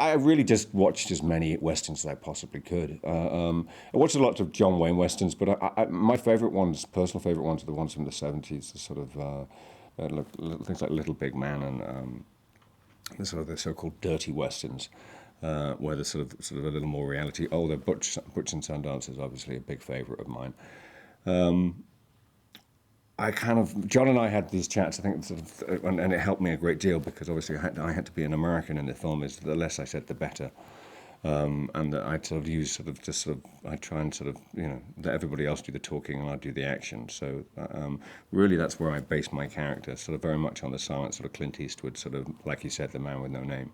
I really just watched as many westerns as I possibly could. I watched a lot of John Wayne westerns, but my favorite ones, personal favorite ones, are the ones from the '70s. The sort of things like Little Big Man and the so-called dirty westerns, where there's sort of a little more reality. Oh, the Butch and Sundance is obviously a big favorite of mine. John and I had these chats, I think, and it helped me a great deal because obviously I had to be an American in the film. Is the less I said, the better, and that I'd sort of use I try and let everybody else do the talking and I do the action. So really, that's where I base my character, sort of very much on the silent sort of Clint Eastwood, sort of like you said, the man with no name.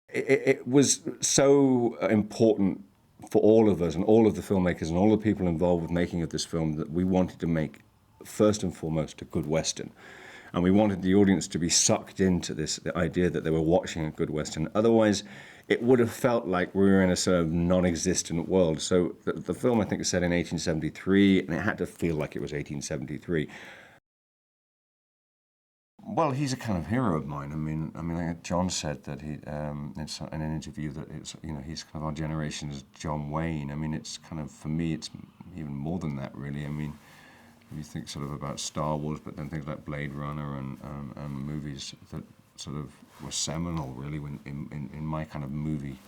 It was so important for all of us and all of the filmmakers and all the people involved with making of this film that we wanted to make, first and foremost, a good Western. And we wanted the audience to be sucked into the idea that they were watching a good Western. Otherwise, it would have felt like we were in a sort of non-existent world. So the film, I think, is set in 1873, and it had to feel like it was 1873. Well, he's a kind of hero of mine. I think John said that in an interview that he's kind of our generation's John Wayne. I mean, it's kind of, for me, it's even more than that, really. I mean, you think sort of about Star Wars, but then things like Blade Runner and movies that sort of were seminal, really, in my kind of movie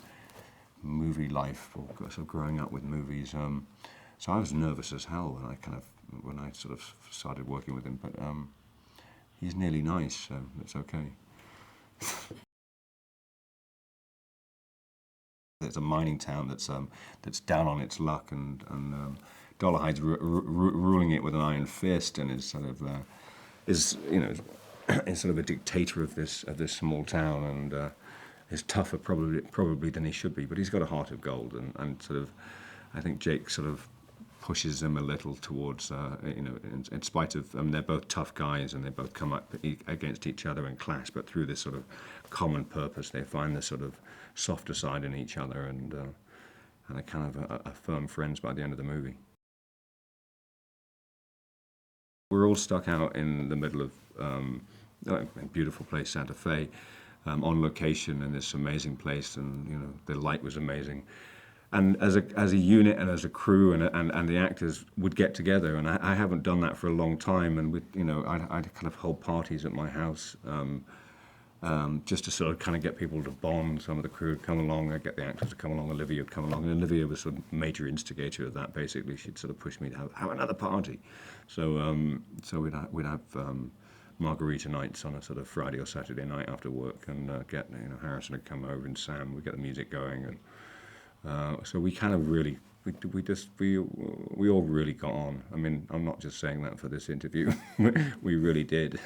life, or sort of growing up with movies. So I was nervous as hell when I sort of started working with him, but. He's nearly nice, so it's okay. It's a mining town that's down on its luck, and Dollarhide's ruling it with an iron fist, and is sort of is sort of a dictator of this small town, and is tougher probably than he should be, but he's got a heart of gold, and sort of I think Jake sort of pushes them a little towards, in spite of, they're both tough guys and they both come up against each other and clash, but through this sort of common purpose, they find this sort of softer side in each other, and they're kind of a firm friends by the end of the movie. We're all stuck out in the middle of a beautiful place, Santa Fe, on location in this amazing place, and the light was amazing. And as a unit and as a crew and the actors would get together, and I haven't done that for a long time, and I'd kind of hold parties at my house, just to sort of kind of get people to bond. Some of the crew would come along, I'd get the actors to come along, Olivia would come along, and Olivia was sort of major instigator of that. Basically, she'd sort of push me to have another party. So we'd have margarita nights on a sort of Friday or Saturday night after work, and get Harrison would come over and Sam, we'd get the music going, and. So we kind of really, we all really got on. I mean, I'm not just saying that for this interview. We really did.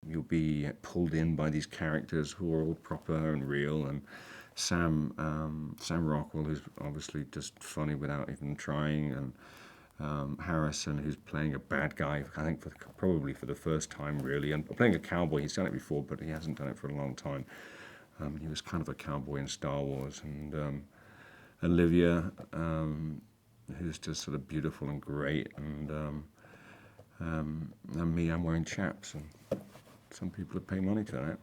You'll be pulled in by these characters who are all proper and real, and Sam Rockwell, who's obviously just funny without even trying, and Harrison, who's playing a bad guy, I think probably for the first time, really, and playing a cowboy. He's done it before, but he hasn't done it for a long time. He was kind of a cowboy in Star Wars, and Olivia, who's just sort of beautiful and great, and me, I'm wearing chaps, and some people are paying money for that.